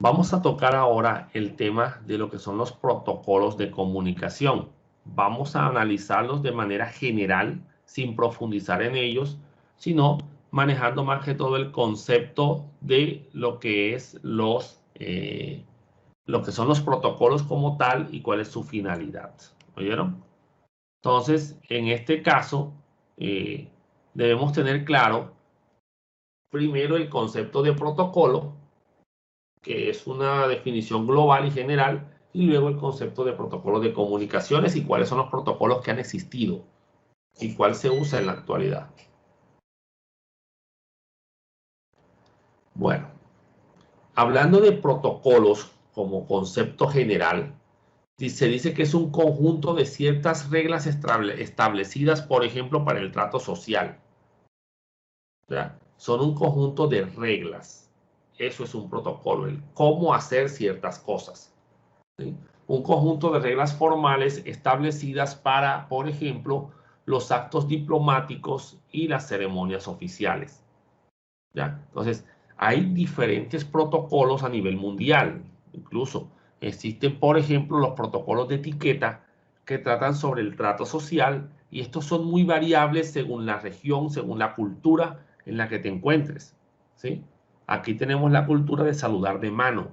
Vamos a tocar ahora el tema de lo que son los protocolos de comunicación. Vamos a analizarlos de manera general, sin profundizar en ellos, sino manejando más que todo el concepto de lo que es lo que son los protocolos como tal y cuál es su finalidad. ¿Oyeron? Entonces, en este caso, debemos tener claro primero el concepto de protocolo, que es una definición global y general, y luego el concepto de protocolo de comunicaciones y cuáles son los protocolos que han existido y cuál se usa en la actualidad. Bueno, hablando de protocolos como concepto general, se dice que es un conjunto de ciertas reglas establecidas, por ejemplo, para el trato social. O sea, son un conjunto de reglas. Eso es un protocolo, el cómo hacer ciertas cosas. ¿Sí? Un conjunto de reglas formales establecidas para, por ejemplo, los actos diplomáticos y las ceremonias oficiales. ¿Ya? Entonces, hay diferentes protocolos a nivel mundial. Incluso existen, por ejemplo, los protocolos de etiqueta que tratan sobre el trato social y estos son muy variables según la región, según la cultura en la que te encuentres. ¿Sí? Aquí tenemos la cultura de saludar de mano.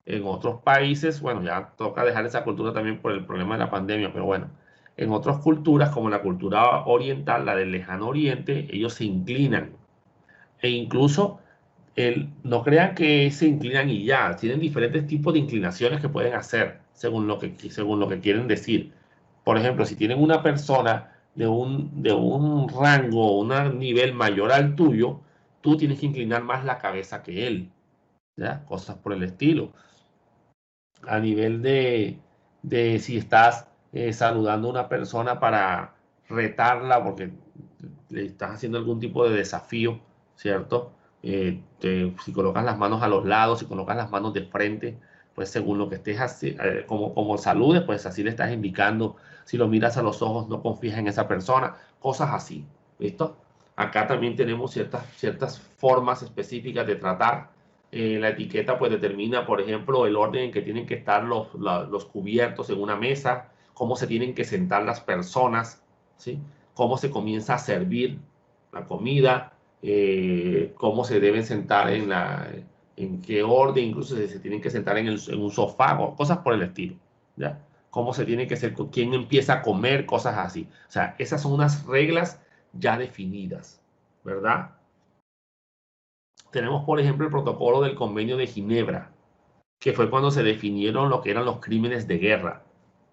En otros países, bueno, ya toca dejar esa cultura también por el problema de la pandemia, pero bueno, en otras culturas, como la cultura oriental, la del lejano oriente, ellos se inclinan. E incluso, no crean que se inclinan y ya, tienen diferentes tipos de inclinaciones que pueden hacer, según lo que quieren decir. Por ejemplo, si tienen una persona de un rango, un nivel mayor al tuyo, tú tienes que inclinar más la cabeza que él, ¿ya? Cosas por el estilo a nivel de si estás saludando a una persona para retarla porque le estás haciendo algún tipo de desafío, ¿cierto? Si colocas las manos a los lados, si colocas las manos de frente, pues según lo que estés así, como saludes, pues así le estás indicando. Si lo miras a los ojos, no confías en esa persona, cosas así, ¿listo? Acá también tenemos ciertas formas específicas de tratar la etiqueta pues determina, por ejemplo, el orden en que tienen que estar los cubiertos en una mesa, cómo se tienen que sentar las personas, ¿sí? Cómo se comienza a servir la comida, cómo se deben sentar en qué orden, incluso si se tienen que sentar en un sofá, o cosas por el estilo, ¿ya? Cómo se tiene que ser, quién empieza a comer, cosas así. O sea, esas son unas reglas ya definidas, ¿verdad? Tenemos, por ejemplo, el protocolo del Convenio de Ginebra, que fue cuando se definieron lo que eran los crímenes de guerra,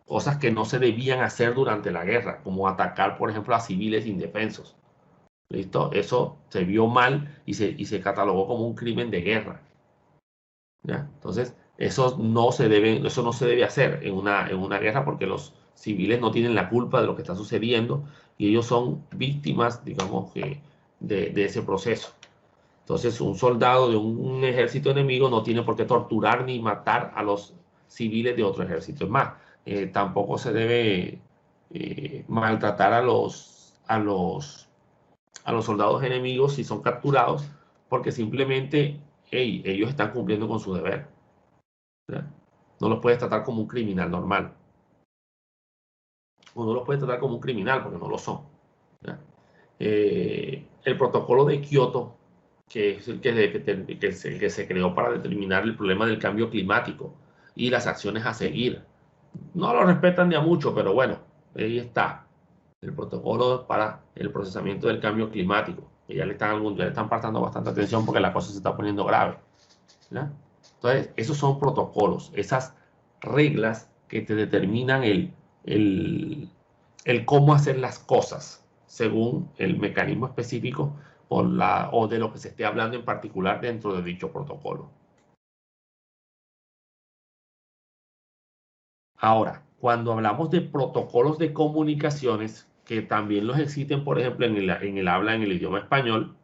cosas que no se debían hacer durante la guerra, como atacar, por ejemplo, a civiles indefensos. ¿Listo? Eso se vio mal y se catalogó como un crimen de guerra. ¿Ya? Entonces, eso no se debe hacer en una guerra porque los civiles no tienen la culpa de lo que está sucediendo y ellos son víctimas, digamos, de ese proceso. Entonces, un soldado de un ejército enemigo no tiene por qué torturar ni matar a los civiles de otro ejército. Es más, tampoco se debe maltratar a los soldados enemigos si son capturados, porque simplemente hey, ellos están cumpliendo con su deber. ¿Ya? No los puedes tratar como un criminal normal. O no los puedes tratar como un criminal porque no lo son. ¿Ya? El protocolo de Kioto, que es el que se creó para determinar el problema del cambio climático y las acciones a seguir. No lo respetan de a mucho, pero bueno, ahí está el protocolo para el procesamiento del cambio climático. Que ya le están prestando bastante atención porque la cosa se está poniendo grave. ¿Ya? Entonces, esos son protocolos, esas reglas que te determinan el, el cómo hacer las cosas según el mecanismo específico o de lo que se esté hablando en particular dentro de dicho protocolo. Ahora, cuando hablamos de protocolos de comunicaciones, que también los existen, por ejemplo, en el habla, en el idioma español,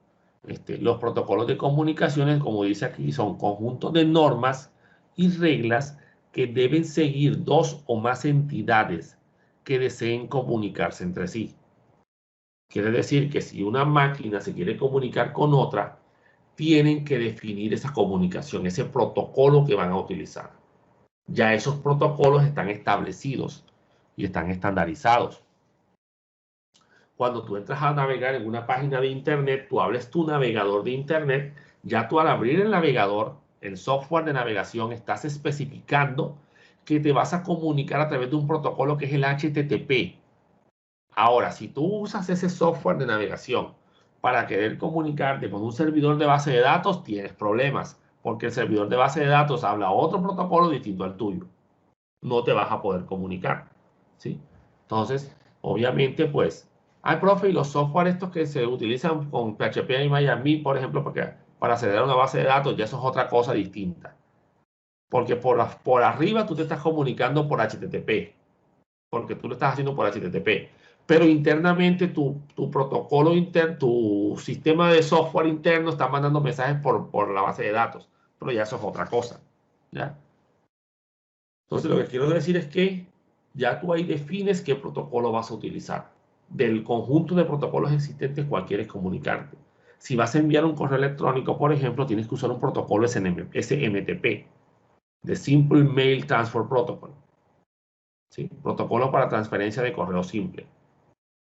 los protocolos de comunicaciones, como dice aquí, son conjuntos de normas y reglas que deben seguir dos o más entidades que deseen comunicarse entre sí. Quiere decir que si una máquina se quiere comunicar con otra, tienen que definir esa comunicación, ese protocolo que van a utilizar. Ya esos protocolos están establecidos y están estandarizados. Cuando tú entras a navegar en una página de internet, tú abres tu navegador de internet, ya tú al abrir el navegador, el software de navegación, estás especificando que te vas a comunicar a través de un protocolo que es el HTTP. Ahora, si tú usas ese software de navegación para querer comunicarte con un servidor de base de datos, tienes problemas, porque el servidor de base de datos habla otro protocolo distinto al tuyo. No te vas a poder comunicar, ¿sí? Entonces, obviamente, pues, profe, y los software estos que se utilizan con PHP y Miami, por ejemplo, para acceder a una base de datos, ya eso es otra cosa distinta. Porque por arriba tú te estás comunicando por HTTP, porque tú lo estás haciendo por HTTP. Pero internamente tu protocolo interno, tu sistema de software interno está mandando mensajes por la base de datos. Pero ya eso es otra cosa, ¿ya? Entonces, lo que quiero decir es que ya tú ahí defines qué protocolo vas a utilizar. Del conjunto de protocolos existentes, cuál quieres comunicarte. Si vas a enviar un correo electrónico, por ejemplo, tienes que usar un protocolo SMTP, de Simple Mail Transfer Protocol. ¿Sí? Protocolo para transferencia de correo simple,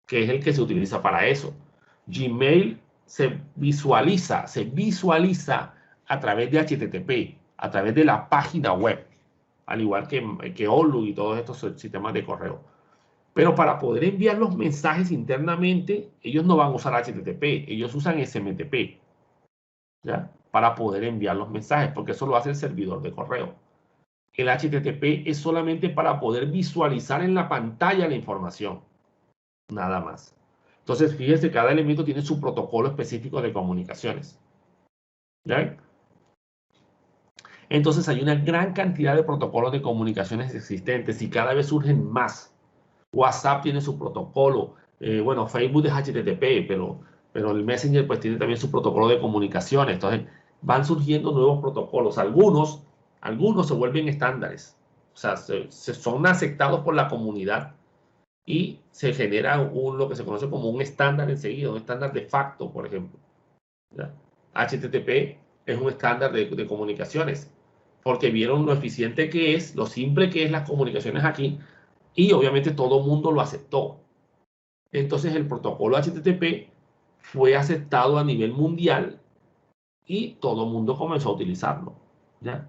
que es el que se utiliza para eso. Gmail se visualiza a través de HTTP, a través de la página web, al igual que Outlook y todos estos sistemas de correo. Pero para poder enviar los mensajes internamente, ellos no van a usar HTTP, ellos usan SMTP, ¿ya? Para poder enviar los mensajes, porque eso lo hace el servidor de correo. El HTTP es solamente para poder visualizar en la pantalla la información, nada más. Entonces, fíjense, cada elemento tiene su protocolo específico de comunicaciones, ¿ya? Entonces, hay una gran cantidad de protocolos de comunicaciones existentes y cada vez surgen más. WhatsApp tiene su protocolo. Bueno, Facebook es HTTP, pero el Messenger pues tiene también su protocolo de comunicaciones. Entonces, van surgiendo nuevos protocolos. Algunos se vuelven estándares. O sea, son aceptados por la comunidad y se genera lo que se conoce como un estándar enseguida, un estándar de facto, por ejemplo, ¿ya? HTTP es un estándar de comunicaciones, porque vieron lo eficiente que es, lo simple que es las comunicaciones aquí, y obviamente todo el mundo lo aceptó. Entonces el protocolo HTTP fue aceptado a nivel mundial y todo el mundo comenzó a utilizarlo, ¿ya?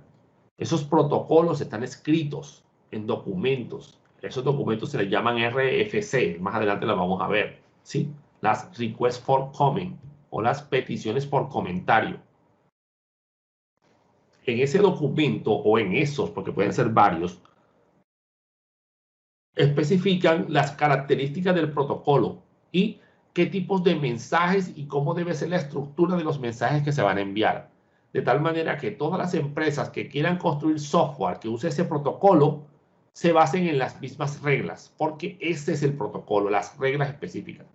Esos protocolos están escritos en documentos. Esos documentos se les llaman RFC. Más adelante las vamos a ver, ¿sí? Las requests for comment o las peticiones por comentario. En ese documento o en esos, porque pueden ser varios, especifican las características del protocolo y qué tipos de mensajes y cómo debe ser la estructura de los mensajes que se van a enviar. De tal manera que todas las empresas que quieran construir software que use ese protocolo se basen en las mismas reglas, porque ese es el protocolo, las reglas específicas.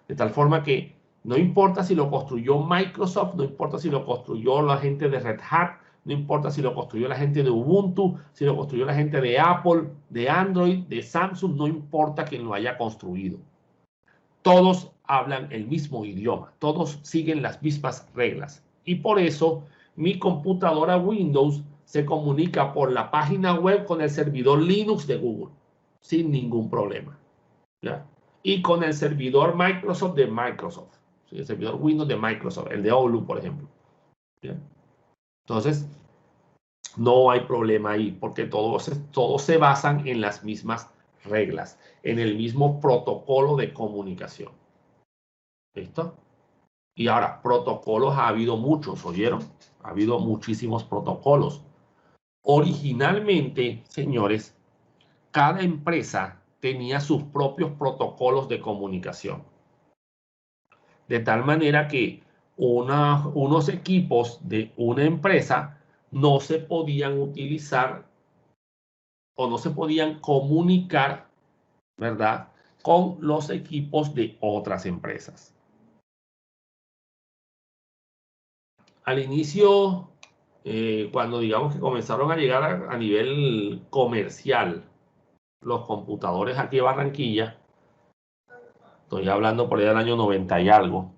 De tal forma que no importa si lo construyó Microsoft, no importa si lo construyó la gente de Red Hat, no importa si lo construyó la gente de Ubuntu, si lo construyó la gente de Apple, de Android, de Samsung, no importa quién lo haya construido. Todos hablan el mismo idioma, todos siguen las mismas reglas. Y por eso mi computadora Windows se comunica por la página web con el servidor Linux de Google, sin ningún problema, ¿ya? Y con el servidor Microsoft de Microsoft, ¿sí? El servidor Windows de Microsoft, el de Outlook, por ejemplo, ¿ya? Entonces, no hay problema ahí, porque todos se basan en las mismas reglas, en el mismo protocolo de comunicación. ¿Listo? Y ahora, protocolos ha habido muchos, ¿oyeron? Ha habido muchísimos protocolos. Originalmente, señores, cada empresa tenía sus propios protocolos de comunicación. De tal manera que unos equipos de una empresa no se podían utilizar o no se podían comunicar, ¿verdad?, con los equipos de otras empresas. Al inicio, cuando digamos que comenzaron a llegar a nivel comercial los computadores aquí en Barranquilla, estoy hablando por allá del año 90 y algo,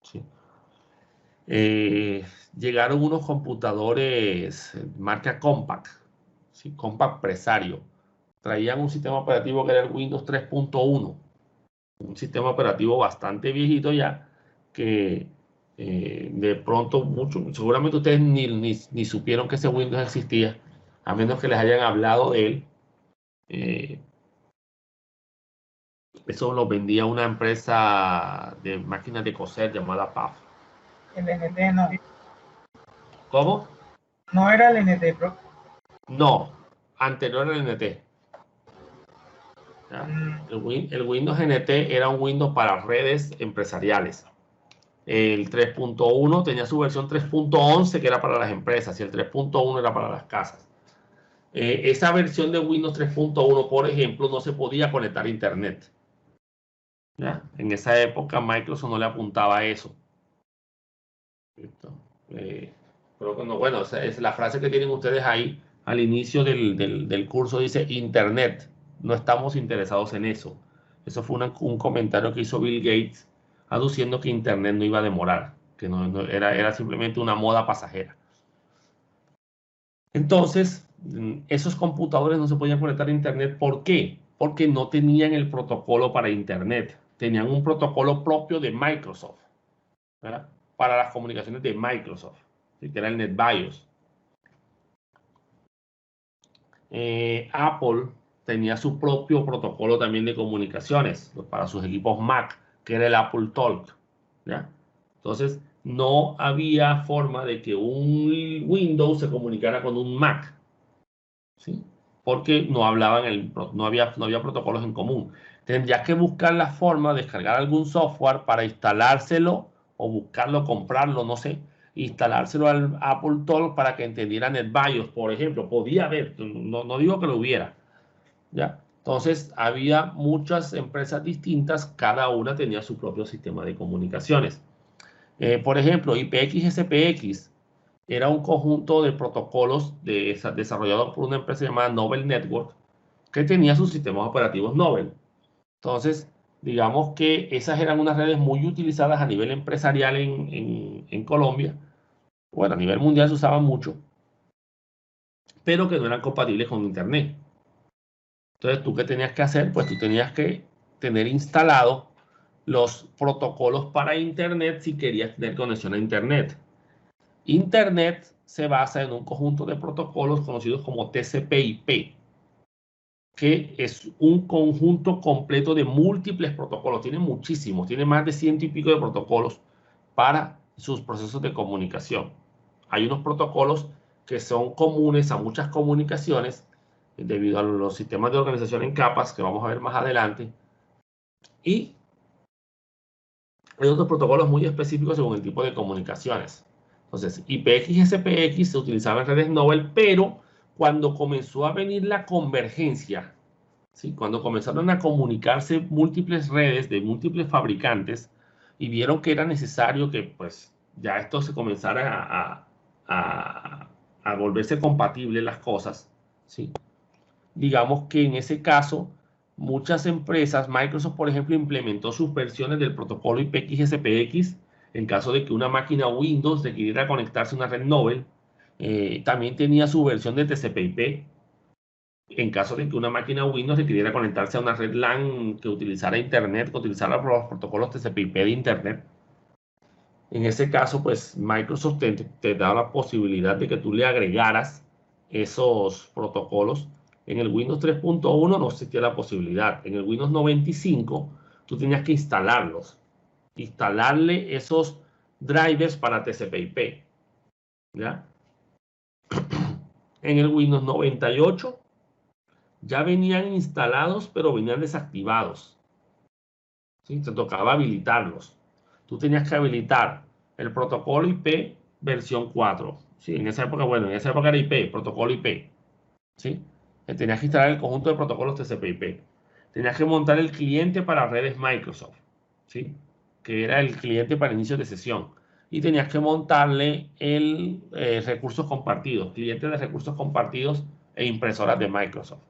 ¿sí? Llegaron unos computadores marca Compaq, ¿sí? Compaq Presario. Traían un sistema operativo que era el Windows 3.1, un sistema operativo bastante viejito ya, que de pronto, seguramente ustedes ni supieron que ese Windows existía, a menos que les hayan hablado de él. Eso lo vendía una empresa de máquinas de coser llamada PAF. El NT no. ¿Cómo? No era el NT Pro. No, anterior al NT. El Windows NT era un Windows para redes empresariales. El 3.1 tenía su versión 3.11 que era para las empresas y el 3.1 era para las casas. Esa versión de Windows 3.1, por ejemplo, no se podía conectar a Internet. ¿Ya? En esa época Microsoft no le apuntaba a eso. Pero bueno, es la frase que tienen ustedes ahí al inicio del curso, dice Internet. No estamos interesados en eso. Eso fue un comentario que hizo Bill Gates aduciendo que Internet no iba a demorar, que era simplemente una moda pasajera. Entonces, esos computadores no se podían conectar a Internet. ¿Por qué? Porque no tenían el protocolo para Internet. Tenían un protocolo propio de Microsoft, ¿verdad? Para las comunicaciones de Microsoft, ¿sí? Que era el NetBIOS. Apple tenía su propio protocolo también de comunicaciones para sus equipos Mac, que era el Apple Talk, ¿ya? Entonces, no había forma de que un Windows se comunicara con un Mac, ¿sí? Porque no había protocolos en común. Tendrías que buscar la forma de descargar algún software para instalárselo o buscarlo, comprarlo, no sé, instalárselo al Apple Talk para que entendiera NetBIOS, por ejemplo. Podía haber, no digo que lo hubiera, ¿ya? Entonces, había muchas empresas distintas, cada una tenía su propio sistema de comunicaciones. Por ejemplo, IPX-SPX era un conjunto de protocolos desarrollados por una empresa llamada Novell Network que tenía sus sistemas operativos Novell. Entonces, digamos que esas eran unas redes muy utilizadas a nivel empresarial en Colombia. Bueno, a nivel mundial se usaban mucho, pero que no eran compatibles con Internet. Entonces, ¿tú qué tenías que hacer? Pues tú tenías que tener instalados los protocolos para Internet si querías tener conexión a Internet. Internet se basa en un conjunto de protocolos conocidos como TCP/IP, que es un conjunto completo de múltiples protocolos. Tiene muchísimos, tiene más de 100 y pico de protocolos para sus procesos de comunicación. Hay unos protocolos que son comunes a muchas comunicaciones debido a los sistemas de organización en capas que vamos a ver más adelante. Y hay otros protocolos muy específicos según el tipo de comunicaciones. Entonces, IPX y SPX se utilizaban en redes Novell, pero cuando comenzó a venir la convergencia, ¿sí? Cuando comenzaron a comunicarse múltiples redes de múltiples fabricantes y vieron que era necesario que pues ya esto se comenzara a volverse compatibles las cosas, ¿sí? Digamos que en ese caso muchas empresas, Microsoft por ejemplo implementó sus versiones del protocolo IPX-SPX en caso de que una máquina Windows requiriera conectarse a una red Novell. También tenía su versión de TCP/IP en caso de que una máquina Windows requiriera conectarse a una red LAN que utilizara Internet, que utilizara los protocolos TCP/IP de Internet. En ese caso, pues Microsoft te da la posibilidad de que tú le agregaras esos protocolos. En el Windows 3.1 no existía la posibilidad. En el Windows 95 tú tenías que instalarlos. Instalarle esos drivers para TCP/IP. ¿Ya? En el Windows 98 ya venían instalados, pero venían desactivados. ¿Sí? Te tocaba habilitarlos. Tú tenías que habilitar el protocolo IP versión 4. ¿Sí? En esa época, bueno, en esa época era IP, protocolo IP. ¿Sí? Tenías que instalar el conjunto de protocolos TCP/IP. Tenías que montar el cliente para redes Microsoft, ¿sí? Que era el cliente para inicio de sesión. Y tenías que montarle el recursos compartidos, cliente de recursos compartidos e impresoras de Microsoft,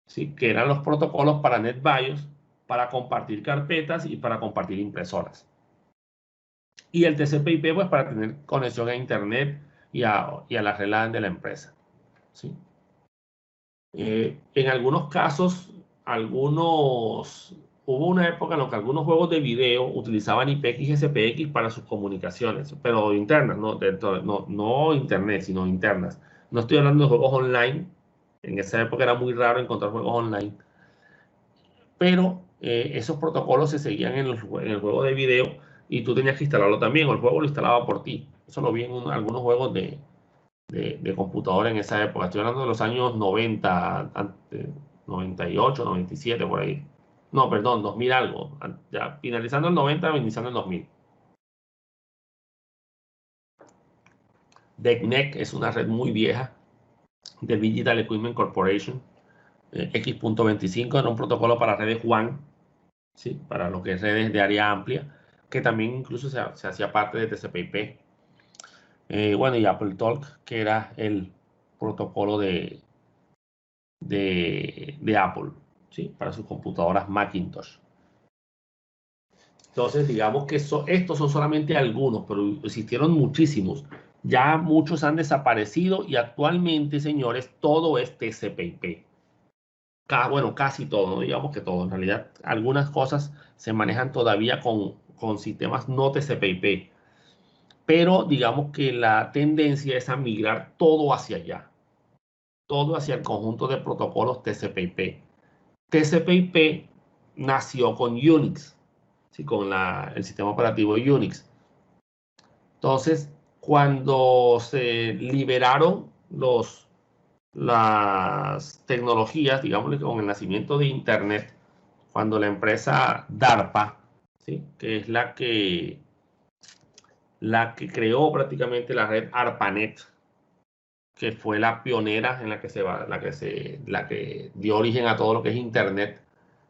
¿sí? Que eran los protocolos para NetBIOS, para compartir carpetas y para compartir impresoras. Y el TCP/IP, pues, para tener conexión a Internet y a la red LAN de la empresa, ¿sí? En algunos casos, hubo una época en la que algunos juegos de video utilizaban IPX y SPX para sus comunicaciones, pero internas, no internet, sino internas. No estoy hablando de juegos online. En esa época era muy raro encontrar juegos online. Pero esos protocolos se seguían en el juego de video y tú tenías que instalarlo también, o el juego lo instalaba por ti. Eso lo vi en algunos juegos de computadora en esa época. Estoy hablando de los años 90, 98, 97, por ahí. No, perdón, 2000 algo. Ya finalizando el 90, iniciando el 2000. DECNEC es una red muy vieja de Digital Equipment Corporation. X.25 era un protocolo para redes WAN, ¿sí? Para lo que es redes de área amplia, que también incluso se hacía parte de TCP/IP. Bueno, y Apple Talk, que era el protocolo de Apple, ¿sí? Para sus computadoras Macintosh. Entonces, digamos que estos son solamente algunos, pero existieron muchísimos. Ya muchos han desaparecido y actualmente, señores, todo es TCP/IP. Bueno, casi todo, no digamos que todo. En realidad, algunas cosas se manejan todavía con sistemas no TCP/IP. Pero digamos que la tendencia es a migrar todo hacia allá. Todo hacia el conjunto de protocolos TCP/IP. TCP/IP nació con Unix, ¿sí? Con el sistema operativo Unix. Entonces, cuando se liberaron las tecnologías, digamos, con el nacimiento de Internet, cuando la empresa DARPA, ¿sí? Que es la que creó prácticamente la red ARPANET, que fue la pionera en la que dio origen a todo lo que es Internet.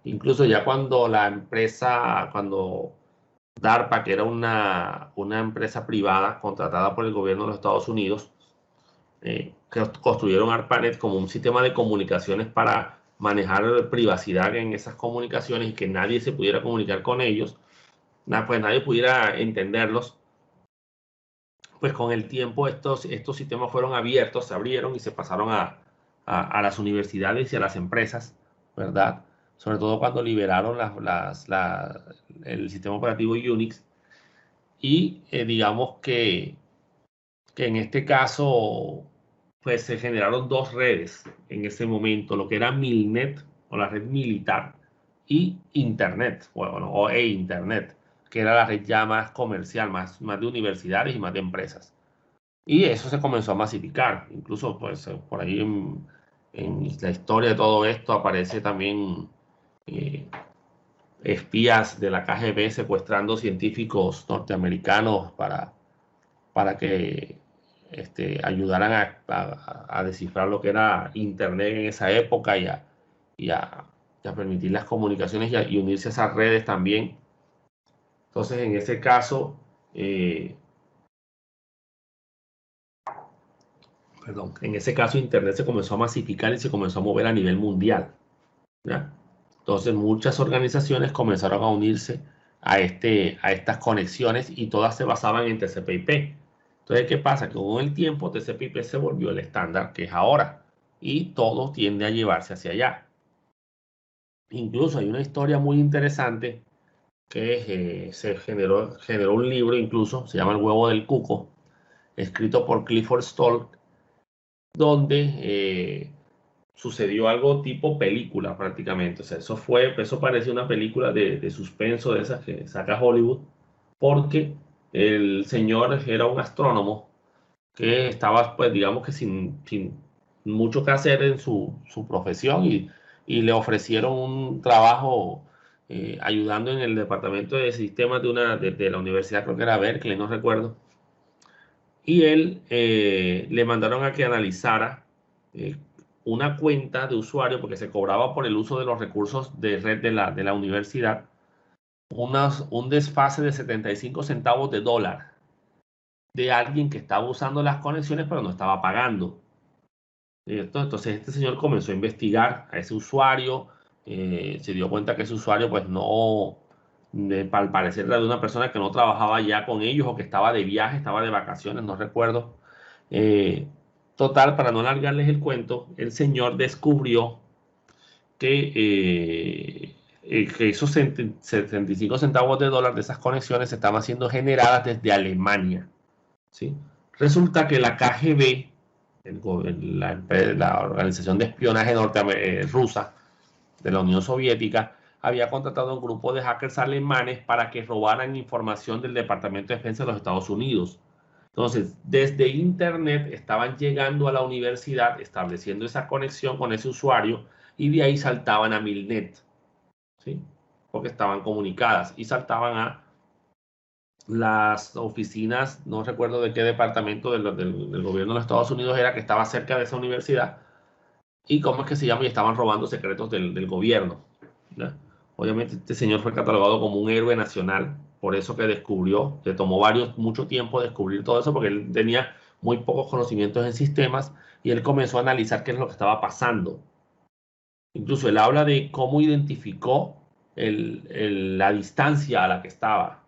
Incluso ya cuando cuando DARPA, que era una empresa privada contratada por el gobierno de los Estados Unidos, que construyeron ARPANET como un sistema de comunicaciones para manejar privacidad en esas comunicaciones y que nadie se pudiera comunicar con ellos, pues nadie pudiera entenderlos. Pues con el tiempo estos sistemas fueron abiertos, se abrieron y se pasaron a las universidades y a las empresas, ¿verdad? Sobre todo cuando liberaron el sistema operativo Unix. Y digamos que en este caso, pues se generaron dos redes en ese momento, lo que era Milnet o la red militar y Internet, o Internet, que era la red ya más comercial, más de universidades y más de empresas. Y eso se comenzó a masificar. Incluso, pues, por ahí en la historia de todo esto aparece también eh, espías de la KGB secuestrando científicos norteamericanos para que ayudaran a descifrar lo que era Internet en esa época y a permitir las comunicaciones y unirse a esas redes también. Entonces, en ese caso, Internet se comenzó a masificar y se comenzó a mover a nivel mundial, ¿ya? Entonces, muchas organizaciones comenzaron a unirse a estas conexiones y todas se basaban en TCP/IP. Entonces, ¿qué pasa? Que con el tiempo TCP/IP se volvió el estándar que es ahora y todo tiende a llevarse hacia allá. Incluso hay una historia muy interesante que se generó un libro, incluso se llama El huevo del cuco, escrito por Clifford Stoll, donde sucedió algo tipo película prácticamente. O sea, eso parecía una película de suspenso de esas que saca Hollywood, porque el señor era un astrónomo que estaba, pues, digamos que sin mucho que hacer en su profesión y le ofrecieron un trabajo ayudando en el departamento de sistemas de la universidad, creo que era Berkeley, no recuerdo. Y él le mandaron a que analizara eh, una cuenta de usuario, porque se cobraba por el uso de los recursos de red de la universidad, un desfase de 75 centavos de dólar de alguien que estaba usando las conexiones pero no estaba pagando. Entonces este señor comenzó a investigar a ese usuario, se dio cuenta que ese usuario pues no Al parecer era de una persona que no trabajaba ya con ellos o que estaba de viaje, estaba de vacaciones, no recuerdo. Total, para no alargarles el cuento, el señor descubrió que esos 75 centavos de dólar de esas conexiones estaban siendo generadas desde Alemania, ¿sí? Resulta que la KGB, la organización de espionaje rusa de la Unión Soviética, había contratado a un grupo de hackers alemanes para que robaran información del Departamento de Defensa de los Estados Unidos. Entonces, desde Internet estaban llegando a la universidad, estableciendo esa conexión con ese usuario, y de ahí saltaban a Milnet, ¿sí? Porque estaban comunicadas, y saltaban a las oficinas, no recuerdo de qué departamento del gobierno de los Estados Unidos era, que estaba cerca de esa universidad, y cómo es que se llama, y estaban robando secretos del gobierno, ¿no? Obviamente este señor fue catalogado como un héroe nacional, por eso que descubrió, le tomó mucho tiempo descubrir todo eso, porque él tenía muy pocos conocimientos en sistemas, y él comenzó a analizar qué es lo que estaba pasando. Incluso él habla de cómo identificó la distancia a la que estaba,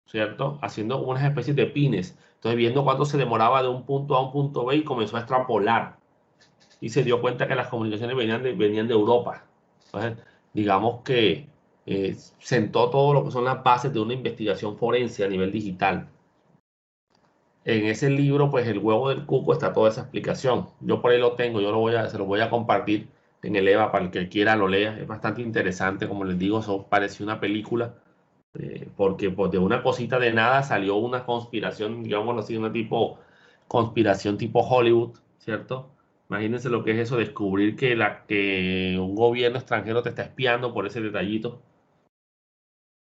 ¿cierto? Haciendo unas especies de pines. Entonces, viendo cuánto se demoraba de un punto A a un punto B, y comenzó a extrapolar. Y se dio cuenta que las comunicaciones venían de Europa. Entonces, digamos que sentó todo lo que son las bases de una investigación forense a nivel digital. En ese libro, pues, El huevo del cuco, está toda esa explicación. Yo por ahí lo tengo, se lo voy a compartir en el EVA para el que quiera lo lea. Es bastante interesante, como les digo, eso pareció una película. Porque pues, de una cosita de nada salió una conspiración, digámoslo así, una conspiración tipo Hollywood, ¿cierto? Imagínense lo que es eso, descubrir que un gobierno extranjero te está espiando por ese detallito,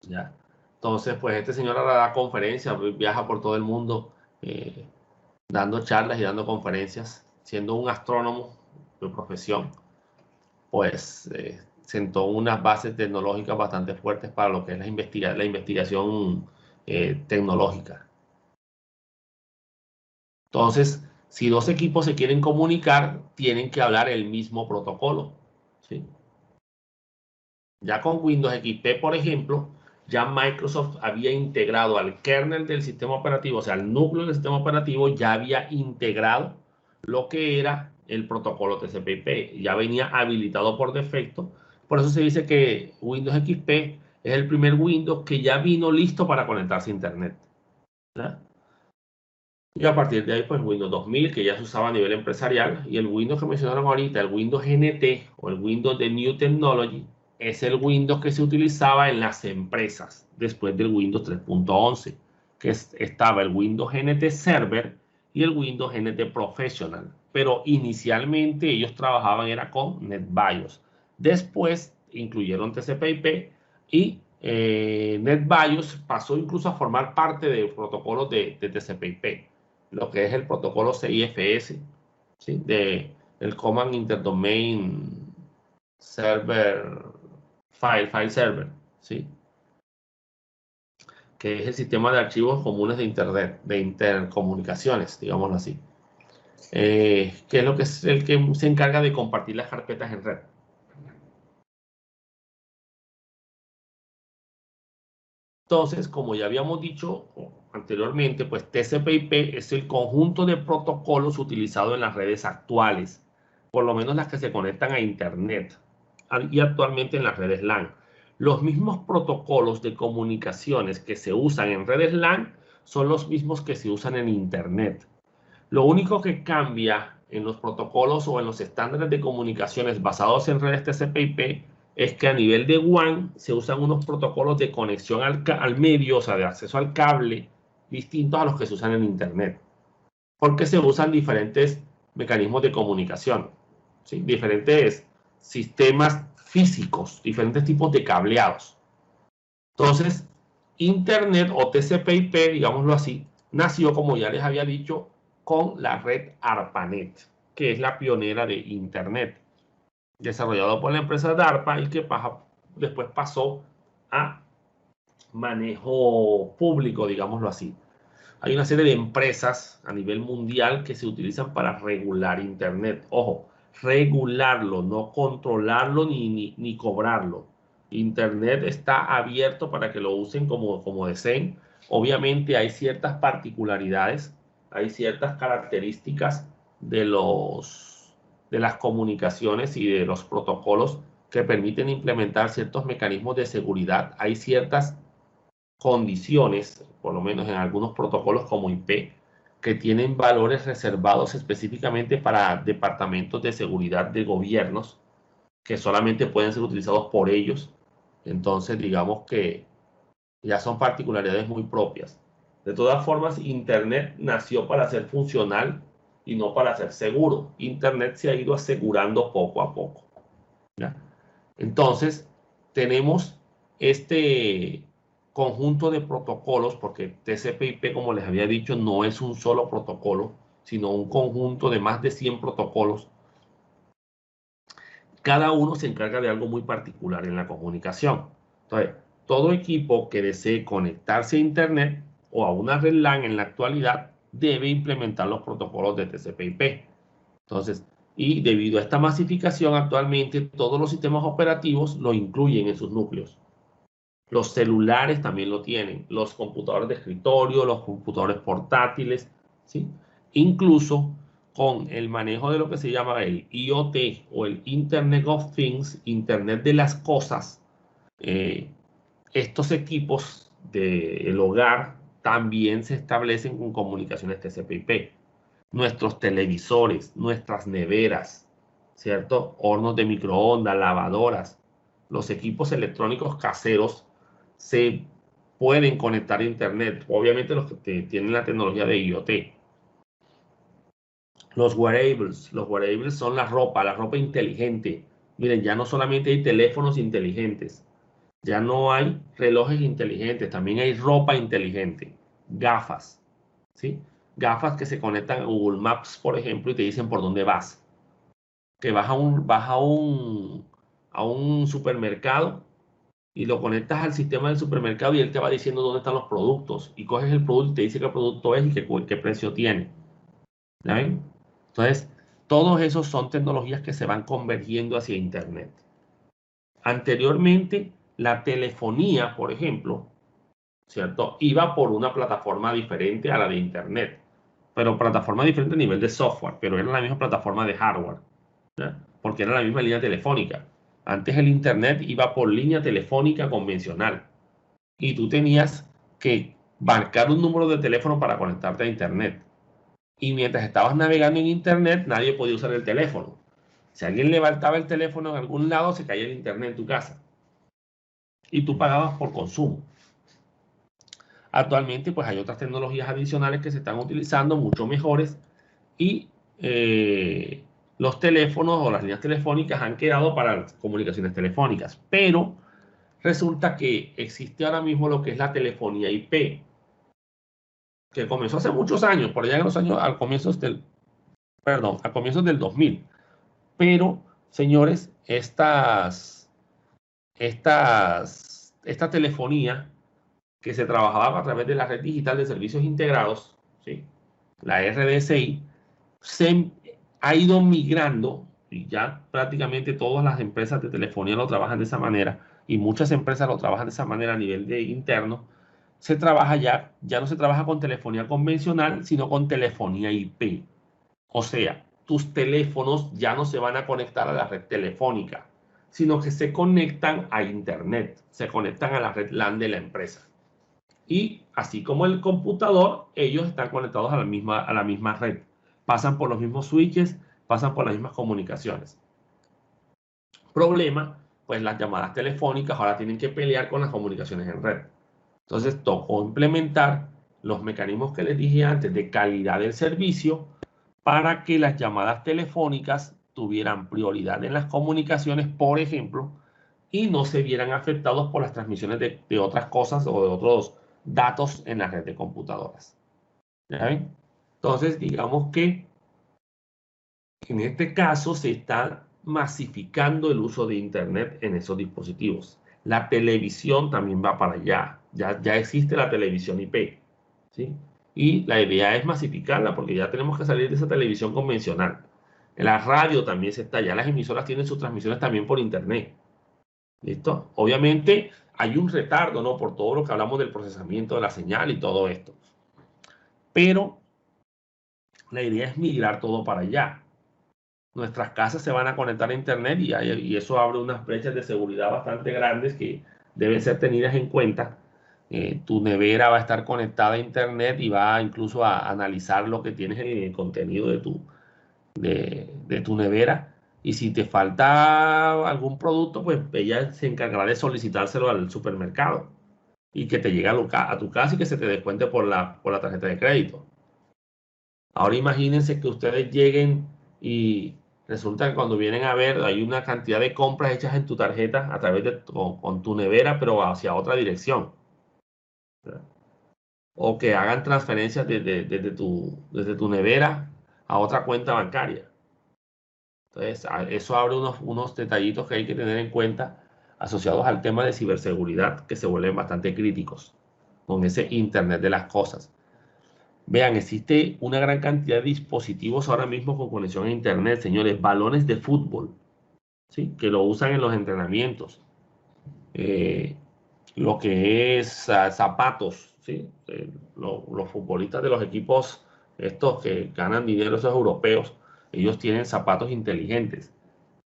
¿ya? Entonces, pues este señor ahora da conferencias, viaja por todo el mundo, eh, dando charlas y dando conferencias, siendo un astrónomo de profesión, pues sentó unas bases tecnológicas bastante fuertes para lo que es la investigación tecnológica. Entonces, si dos equipos se quieren comunicar, tienen que hablar el mismo protocolo, ¿sí? Ya con Windows XP, por ejemplo, ya Microsoft había integrado al kernel del sistema operativo, o sea, al núcleo del sistema operativo, ya había integrado lo que era el protocolo TCP/IP. Ya venía habilitado por defecto. Por eso se dice que Windows XP es el primer Windows que ya vino listo para conectarse a Internet, ¿verdad? Y a partir de ahí, pues Windows 2000, que ya se usaba a nivel empresarial, y el Windows que mencionaron ahorita, el Windows NT o el Windows de New Technology, es el Windows que se utilizaba en las empresas después del Windows 3.11, que estaba el Windows NT Server y el Windows NT Professional. Pero inicialmente ellos trabajaban era con NetBIOS. Después incluyeron TCP/IP y NetBIOS pasó incluso a formar parte de protocolos de TCP/IP, lo que es el protocolo CIFS, ¿sí? El Command Interdomain Server, File Server, ¿sí? Que es el sistema de archivos comunes de Internet, de intercomunicaciones, digámoslo así. Que es lo que es el que se encarga de compartir las carpetas en red. Entonces, como ya habíamos dicho anteriormente, pues TCP/IP es el conjunto de protocolos utilizados en las redes actuales, por lo menos las que se conectan a Internet y actualmente en las redes LAN. Los mismos protocolos de comunicaciones que se usan en redes LAN son los mismos que se usan en Internet. Lo único que cambia en los protocolos o en los estándares de comunicaciones basados en redes TCP/IP es que a nivel de WAN se usan unos protocolos de conexión al medio, o sea, de acceso al cable, distintos a los que se usan en Internet, porque se usan diferentes mecanismos de comunicación, ¿sí? Diferentes sistemas físicos, diferentes tipos de cableados. Entonces, Internet o TCP/IP, digámoslo así, nació, como ya les había dicho, con la red ARPANET, que es la pionera de Internet, desarrollado por la empresa DARPA y que después pasó a manejo público, digámoslo así. Hay una serie de empresas a nivel mundial que se utilizan para regular Internet. Ojo, regularlo, no controlarlo ni cobrarlo. Internet está abierto para que lo usen como deseen. Obviamente hay ciertas particularidades, hay ciertas características de las comunicaciones y de los protocolos que permiten implementar ciertos mecanismos de seguridad. Hay ciertas condiciones, por lo menos en algunos protocolos como IP, que tienen valores reservados específicamente para departamentos de seguridad de gobiernos que solamente pueden ser utilizados por ellos. Entonces, digamos que ya son particularidades muy propias. De todas formas, Internet nació para ser funcional y no para ser seguro. Internet se ha ido asegurando poco a poco, ¿ya? Entonces, tenemos este conjunto de protocolos, porque TCP/IP, como les había dicho, no es un solo protocolo, sino un conjunto de más de 100 protocolos. Cada uno se encarga de algo muy particular en la comunicación. Entonces, todo equipo que desee conectarse a Internet o a una red LAN en la actualidad debe implementar los protocolos de TCP/IP. Entonces, y debido a esta masificación, actualmente todos los sistemas operativos lo incluyen en sus núcleos. Los celulares también lo tienen, los computadores de escritorio, los computadores portátiles, ¿sí? Incluso con el manejo de lo que se llama el IoT o el Internet of Things, Internet de las cosas, estos equipos del hogar también se establecen con comunicaciones TCP/IP. Nuestros televisores, nuestras neveras, ¿cierto? Hornos de microondas, lavadoras, los equipos electrónicos caseros se pueden conectar a Internet. Obviamente los que tienen la tecnología de IoT. Los wearables son la ropa inteligente. Miren, ya no solamente hay teléfonos inteligentes, ya no hay relojes inteligentes, también hay ropa inteligente, gafas, ¿sí? Gafas que se conectan a Google Maps, por ejemplo, y te dicen por dónde vas. Que vas a un supermercado y lo conectas al sistema del supermercado y él te va diciendo dónde están los productos. Y coges el producto y te dice qué producto es y qué precio tiene. ¿Ya ven? Entonces, todos esos son tecnologías que se van convergiendo hacia Internet. Anteriormente, la telefonía, por ejemplo, ¿cierto? Iba por una plataforma diferente a la de Internet, pero plataforma diferente a nivel de software, pero era la misma plataforma de hardware, ¿ya? Porque era la misma línea telefónica. Antes el Internet iba por línea telefónica convencional y tú tenías que marcar un número de teléfono para conectarte a Internet. Y mientras estabas navegando en Internet, nadie podía usar el teléfono. Si alguien levantaba el teléfono en algún lado, se caía el Internet en tu casa. Y tú pagabas por consumo. Actualmente, pues hay otras tecnologías adicionales que se están utilizando, mucho mejores, y los teléfonos o las líneas telefónicas han quedado para las comunicaciones telefónicas. Pero resulta que existe ahora mismo lo que es la telefonía IP, que comenzó hace muchos años, por allá en los años, a comienzos del 2000. Pero, señores, esta telefonía que se trabajaba a través de la red digital de servicios integrados, ¿sí? La RDSI, se ha ido migrando y ya prácticamente todas las empresas de telefonía lo trabajan de esa manera y muchas empresas lo trabajan de esa manera a nivel de interno. Se trabaja ya no se trabaja con telefonía convencional, sino con telefonía IP. O sea, tus teléfonos ya no se van a conectar a la red telefónica, sino que se conectan a Internet, se conectan a la red LAN de la empresa. Y así como el computador, ellos están conectados a la misma red. Pasan por los mismos switches, pasan por las mismas comunicaciones. Problema, pues las llamadas telefónicas ahora tienen que pelear con las comunicaciones en red. Entonces tocó implementar los mecanismos que les dije antes de calidad del servicio para que las llamadas telefónicas tuvieran prioridad en las comunicaciones, por ejemplo, y no se vieran afectados por las transmisiones de otras cosas o de otros datos en la red de computadoras. ¿Ya ven? Entonces, digamos que en este caso se está masificando el uso de Internet en esos dispositivos. La televisión también va para allá. Ya existe la televisión IP, ¿sí? Y la idea es masificarla porque ya tenemos que salir de esa televisión convencional. En la radio también se está, ya las emisoras tienen sus transmisiones también por Internet. ¿Listo? Obviamente hay un retardo, ¿no? Por todo lo que hablamos del procesamiento de la señal y todo esto. Pero la idea es migrar todo para allá. Nuestras casas se van a conectar a Internet y eso abre unas brechas de seguridad bastante grandes que deben ser tenidas en cuenta. Tu nevera va a estar conectada a Internet y va incluso a analizar lo que tienes en el contenido de tu nevera. Y si te falta algún producto, pues ella se encargará de solicitárselo al supermercado y que te llegue a tu casa y que se te descuente por la tarjeta de crédito. Ahora imagínense que ustedes lleguen y resulta que cuando vienen a ver hay una cantidad de compras hechas en tu tarjeta a través de con tu nevera, pero hacia otra dirección. ¿Verdad? O que hagan transferencias desde tu nevera a otra cuenta bancaria. Entonces, eso abre unos detallitos que hay que tener en cuenta asociados al tema de ciberseguridad que se vuelven bastante críticos con ese Internet de las cosas. Vean, existe una gran cantidad de dispositivos ahora mismo con conexión a Internet, señores, balones de fútbol, ¿sí? Que lo usan en los entrenamientos. Eh, lo que es zapatos, ¿sí? Los futbolistas de los equipos, estos que ganan dinero, esos europeos, ellos tienen zapatos inteligentes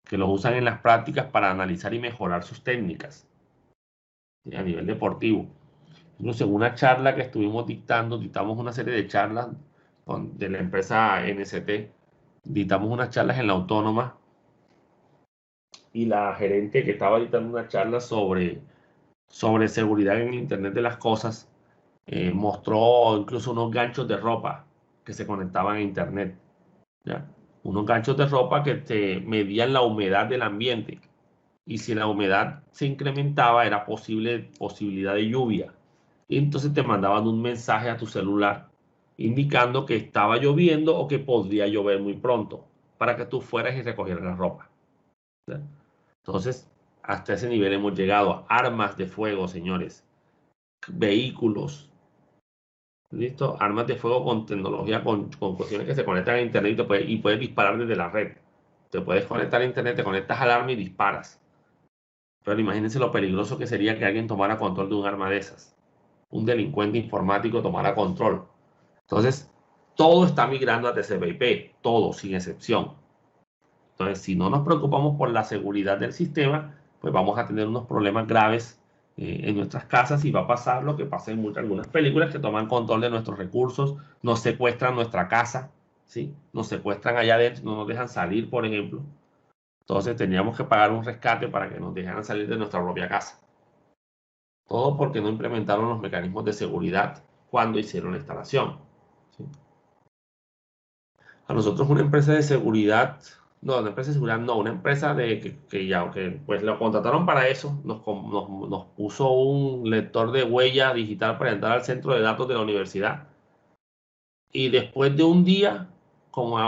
que los usan en las prácticas para analizar y mejorar sus técnicas, ¿sí? A nivel deportivo. Incluso en una charla que estuvimos dictamos una serie de charlas de la empresa NST, dictamos unas charlas en la Autónoma y la gerente que estaba dictando una charla sobre seguridad en el Internet de las cosas, mostró incluso unos ganchos de ropa que se conectaban a Internet, ¿ya? Unos ganchos de ropa que te medían la humedad del ambiente y si la humedad se incrementaba era posibilidad de lluvia. Y entonces te mandaban un mensaje a tu celular indicando que estaba lloviendo o que podría llover muy pronto para que tú fueras y recogieras la ropa. ¿Ya? Entonces, hasta ese nivel hemos llegado. Armas de fuego, señores. Vehículos. ¿Listo? Armas de fuego con tecnología, con cuestiones que se conectan a internet y puedes disparar desde la red. Te puedes conectar a internet, te conectas al arma y disparas. Pero imagínense lo peligroso que sería que alguien tomara control de un arma de esas. Un delincuente informático tomara control. Entonces, todo está migrando a TCP/IP, todo, sin excepción. Entonces, si no nos preocupamos por la seguridad del sistema, pues vamos a tener unos problemas graves en nuestras casas y va a pasar lo que pasa en algunas películas que toman control de nuestros recursos, nos secuestran nuestra casa, ¿sí? Nos secuestran allá adentro, no nos dejan salir, por ejemplo. Entonces, tendríamos que pagar un rescate para que nos dejaran salir de nuestra propia casa. Todo porque no implementaron los mecanismos de seguridad cuando hicieron la instalación, ¿sí? A nosotros una empresa de seguridad, no, una empresa de seguridad no, una empresa que ya, que pues lo contrataron para eso, nos puso un lector de huella digital para entrar al centro de datos de la universidad. Y después de un día, como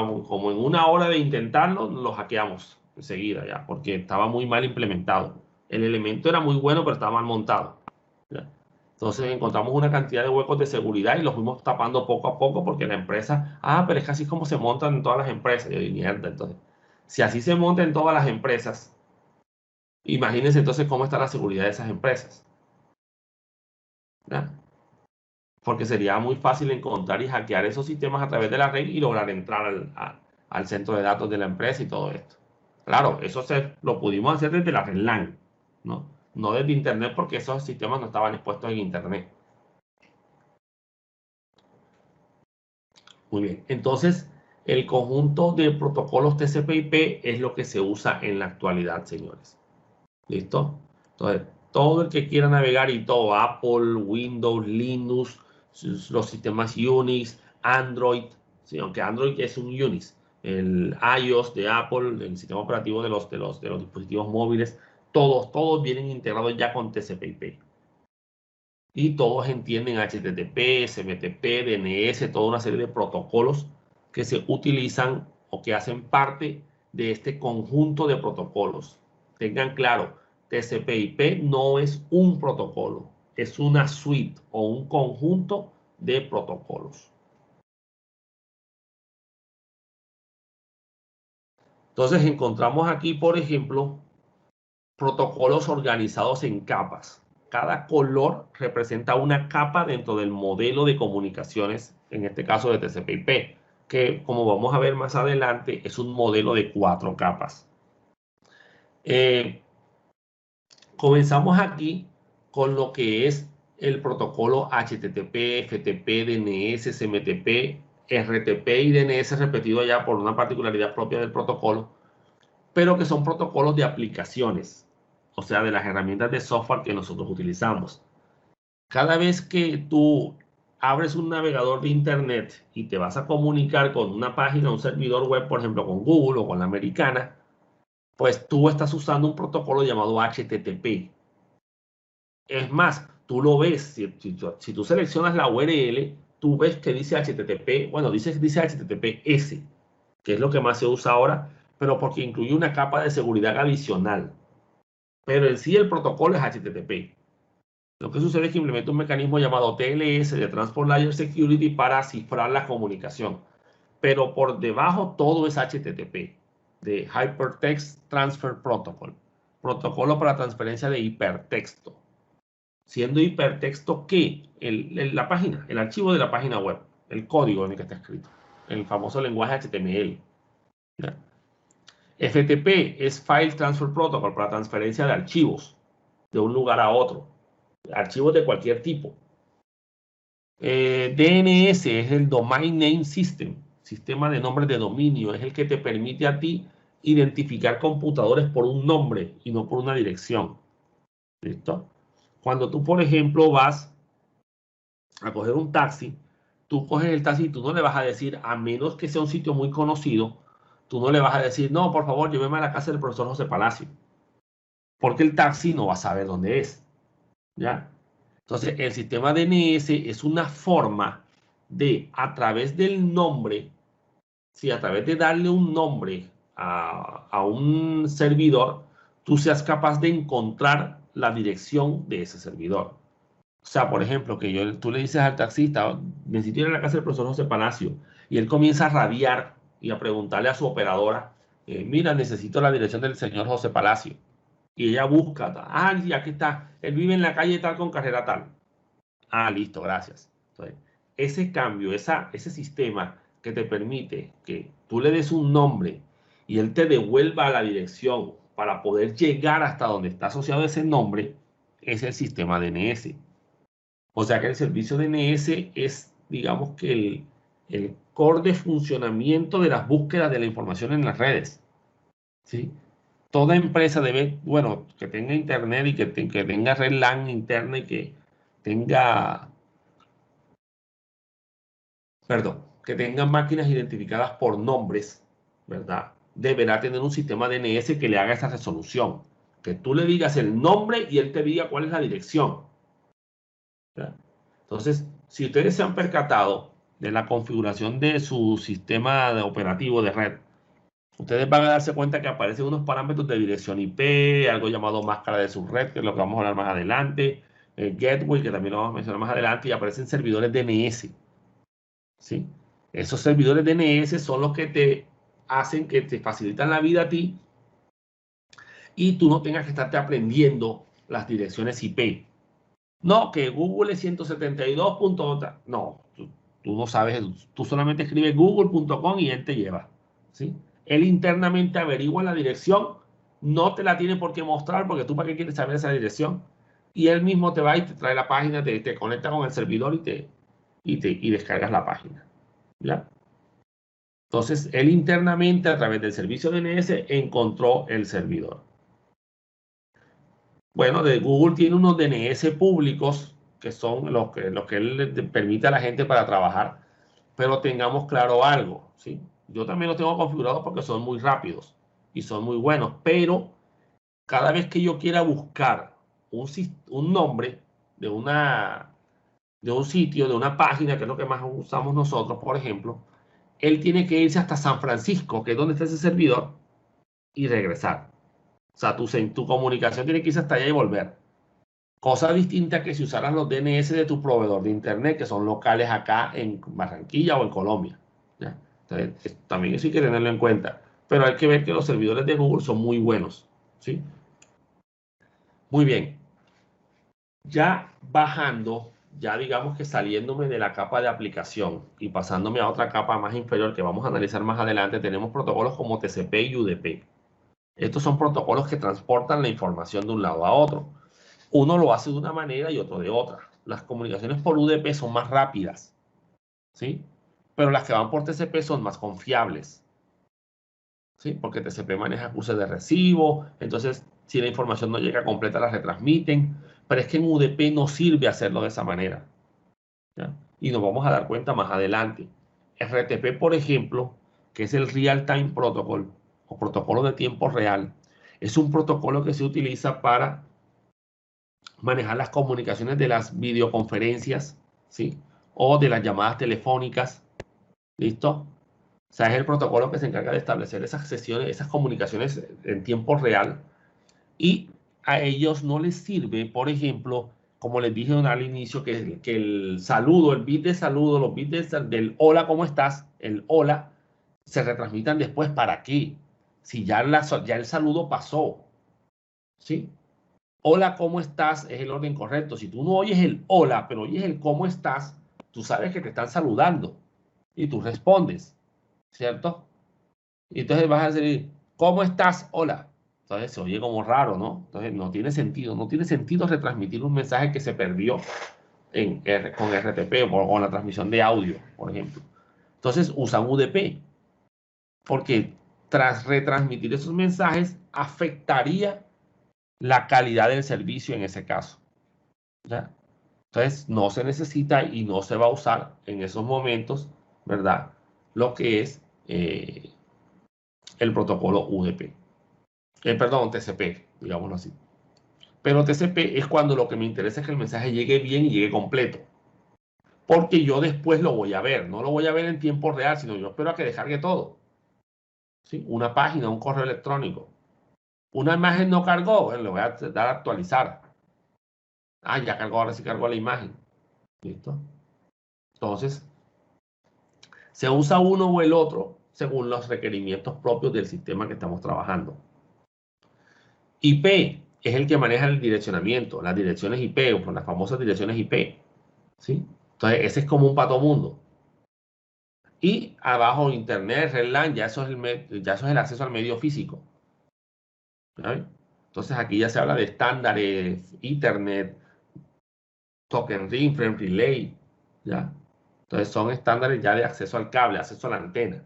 en una hora de intentarlo, lo hackeamos enseguida ya, porque estaba muy mal implementado. El elemento era muy bueno, pero estaba mal montado. ¿Ya? Entonces encontramos una cantidad de huecos de seguridad y los fuimos tapando poco a poco porque la empresa, pero es que así es como se montan en todas las empresas. Yo digo, mierda, entonces, si así se monta en todas las empresas, imagínense entonces cómo está la seguridad de esas empresas. ¿Ya? Porque sería muy fácil encontrar y hackear esos sistemas a través de la red y lograr entrar al centro de datos de la empresa y todo esto. Claro, eso lo pudimos hacer desde la red LAN, ¿no? No desde Internet porque esos sistemas no estaban expuestos en Internet. Muy bien, entonces el conjunto de protocolos TCP/IP es lo que se usa en la actualidad, señores. ¿Listo? Entonces, todo el que quiera navegar y todo, Apple, Windows, Linux, los sistemas Unix, Android, ¿sí? Aunque Android es un Unix, el iOS de Apple, el sistema operativo de los dispositivos móviles, todos vienen integrados ya con TCP/IP. Y todos entienden HTTP, SMTP, DNS, toda una serie de protocolos que se utilizan o que hacen parte de este conjunto de protocolos. Tengan claro, TCP/IP no es un protocolo, es una suite o un conjunto de protocolos. Entonces encontramos aquí, por ejemplo, protocolos organizados en capas. Cada color representa una capa dentro del modelo de comunicaciones, en este caso de TCP/IP, que como vamos a ver más adelante, es un modelo de 4 capas. Comenzamos aquí con lo que es el protocolo HTTP, FTP, DNS, SMTP, RTP y DNS repetido ya por una particularidad propia del protocolo, pero que son protocolos de aplicaciones, o sea, de las herramientas de software que nosotros utilizamos. Cada vez que tú abres un navegador de internet y te vas a comunicar con una página, un servidor web, por ejemplo, con Google o con la americana, pues tú estás usando un protocolo llamado HTTP. Es más, tú lo ves, si tú seleccionas la URL, tú ves que dice HTTP, bueno, dice HTTPS, que es lo que más se usa ahora, pero porque incluye una capa de seguridad adicional. Pero en sí el protocolo es HTTP. Lo que sucede es que implementa un mecanismo llamado TLS, de Transport Layer Security, para cifrar la comunicación. Pero por debajo todo es HTTP, de Hypertext Transfer Protocol, protocolo para transferencia de hipertexto. Siendo hipertexto que la página, el archivo de la página web, el código en el que está escrito, el famoso lenguaje HTML. ¿Ya? FTP es File Transfer Protocol para transferencia de archivos de un lugar a otro, archivos de cualquier tipo. DNS es el Domain Name System, sistema de nombres de dominio, es el que te permite a ti identificar computadores por un nombre y no por una dirección. ¿Listo? Cuando tú, por ejemplo, vas a coger un taxi, tú coges el taxi y tú no le vas a decir, a menos que sea un sitio muy conocido, tú no le vas a decir, no, por favor, lléveme a la casa del profesor José Palacio, porque el taxi no va a saber dónde es, ¿ya? Entonces, el sistema DNS es una forma de, a través del nombre, si a través de darle un nombre a un servidor, tú seas capaz de encontrar la dirección de ese servidor. O sea, por ejemplo, que tú le dices al taxista, necesito ir a la casa del profesor José Palacio, y él comienza a radiar y a preguntarle a su operadora, mira, necesito la dirección del señor José Palacio. Y ella busca, y aquí está, él vive en la calle tal con carrera tal. Ah, listo, gracias. Entonces, ese cambio, ese sistema que te permite que tú le des un nombre y él te devuelva la dirección para poder llegar hasta donde está asociado ese nombre, es el sistema DNS. O sea que el servicio DNS es, digamos que el core de funcionamiento de las búsquedas de la información en las redes. ¿Sí? Toda empresa debe, bueno, que tenga internet y que tenga red LAN interna y que tenga, perdón, que tenga máquinas identificadas por nombres, ¿verdad? Deberá tener un sistema DNS que le haga esa resolución. Que tú le digas el nombre y él te diga cuál es la dirección. ¿Ya? Entonces, si ustedes se han percatado de la configuración de su sistema operativo de red, ustedes van a darse cuenta que aparecen unos parámetros de dirección IP, algo llamado máscara de subred, que es lo que vamos a hablar más adelante, gateway, que también lo vamos a mencionar más adelante, y aparecen servidores DNS. ¿Sí? Esos servidores DNS son los que te hacen, que te facilitan la vida a ti y tú no tengas que estarte aprendiendo las direcciones IP. No, que Google es 172. No, tú no sabes, tú solamente escribes google.com y él te lleva. ¿Sí? Él internamente averigua la dirección, no te la tiene por qué mostrar porque tú para qué quieres saber esa dirección. Y él mismo te va y te trae la página, te conecta con el servidor y descargas la página. ¿Ya? Entonces, él internamente a través del servicio DNS encontró el servidor. Bueno, de Google tiene unos DNS públicos que son los que él le permite a la gente para trabajar, pero tengamos claro algo, ¿sí? Yo también los tengo configurados porque son muy rápidos y son muy buenos, pero cada vez que yo quiera buscar un nombre de un sitio, de una página, que es lo que más usamos nosotros, por ejemplo, él tiene que irse hasta San Francisco, que es donde está ese servidor, y regresar. O sea, tu comunicación tiene que irse hasta allá y volver. Cosa distinta que si usaras los DNS de tu proveedor de internet, que son locales acá en Barranquilla o en Colombia. ¿Ya? Entonces, también eso hay que tenerlo en cuenta. Pero hay que ver que los servidores de Google son muy buenos. ¿Sí? Muy bien. Ya bajando, ya digamos que saliéndome de la capa de aplicación y pasándome a otra capa más inferior que vamos a analizar más adelante, tenemos protocolos como TCP y UDP. Estos son protocolos que transportan la información de un lado a otro. Uno lo hace de una manera y otro de otra. Las comunicaciones por UDP son más rápidas, ¿sí? Pero las que van por TCP son más confiables, ¿sí? Porque TCP maneja cruces de recibo, entonces si la información no llega completa la retransmiten, pero es que en UDP no sirve hacerlo de esa manera, ¿ya? Y nos vamos a dar cuenta más adelante. RTP, por ejemplo, que es el Real Time Protocol o protocolo de tiempo real, es un protocolo que se utiliza para manejar las comunicaciones de las videoconferencias, ¿sí? O de las llamadas telefónicas, ¿listo? O sea, es el protocolo que se encarga de establecer esas sesiones, esas comunicaciones en tiempo real. Y a ellos no les sirve, por ejemplo, como les dije al inicio, que el saludo, el bit de saludo, los bits del hola, ¿cómo estás? El hola, se retransmitan después. ¿Para qué? Si ya el saludo pasó, ¿sí? Hola, ¿cómo estás? Es el orden correcto. Si tú no oyes el hola, pero oyes el cómo estás, tú sabes que te están saludando y tú respondes, ¿cierto? Y entonces vas a decir, ¿cómo estás? Hola. Entonces se oye como raro, ¿no? Entonces no tiene sentido retransmitir un mensaje que se perdió con RTP o con la transmisión de audio, por ejemplo. Entonces usan UDP, porque tras retransmitir esos mensajes afectaría la calidad del servicio en ese caso, ¿ya? Entonces no se necesita y no se va a usar en esos momentos, ¿verdad? Lo que es el protocolo UDP. Perdón, TCP, digámoslo así. Pero TCP es cuando lo que me interesa es que el mensaje llegue bien y llegue completo. Porque yo después lo voy a ver. No lo voy a ver en tiempo real, sino yo espero a que descargue todo. ¿Sí? Una página, un correo electrónico. Una imagen no cargó, bueno, le voy a dar a actualizar. Ah, ya cargó, ahora sí cargó la imagen. ¿Listo? Entonces, se usa uno o el otro según los requerimientos propios del sistema que estamos trabajando. IP es el que maneja el direccionamiento, las direcciones IP, o las famosas direcciones IP, ¿sí? Entonces, ese es como un pato mundo. Y abajo Internet, RedLAN, ya eso es el acceso al medio físico, ¿sabes? Entonces, aquí ya se habla de estándares, Ethernet, Token Ring, Frame Relay, ¿ya? Entonces, son estándares ya de acceso al cable, acceso a la antena.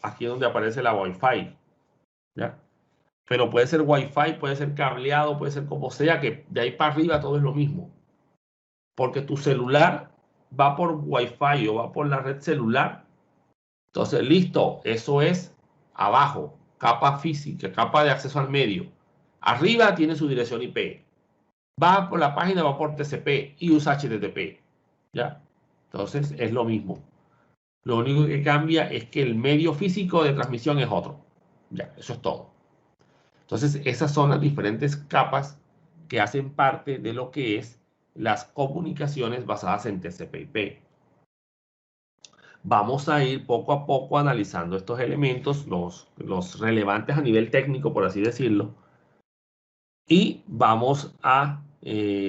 Aquí es donde aparece la Wi-Fi, ¿ya? Pero puede ser Wi-Fi, puede ser cableado, puede ser como sea, que de ahí para arriba todo es lo mismo. Porque tu celular va por Wi-Fi o va por la red celular. Entonces, listo, eso es abajo, capa física, capa de acceso al medio. Arriba tiene su dirección IP. Va por la página, va por TCP y usa HTTP. ¿Ya? Entonces, es lo mismo. Lo único que cambia es que el medio físico de transmisión es otro. Ya, eso es todo. Entonces, esas son las diferentes capas que hacen parte de lo que es las comunicaciones basadas en TCP/IP. Vamos a ir poco a poco analizando estos elementos, los relevantes a nivel técnico, por así decirlo, y vamos a,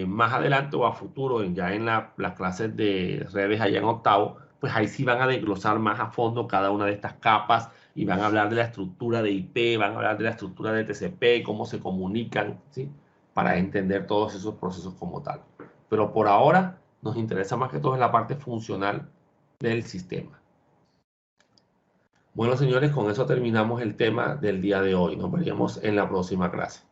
más adelante o a futuro, ya en las clases de redes allá en octavo, pues ahí sí van a desglosar más a fondo cada una de estas capas y van a hablar de la estructura de IP, van a hablar de la estructura de TCP, cómo se comunican, ¿sí? Para entender todos esos procesos como tal. Pero por ahora nos interesa más que todo en la parte funcional del sistema. Bueno, señores, con eso terminamos el tema del día de hoy. Nos veremos en la próxima clase.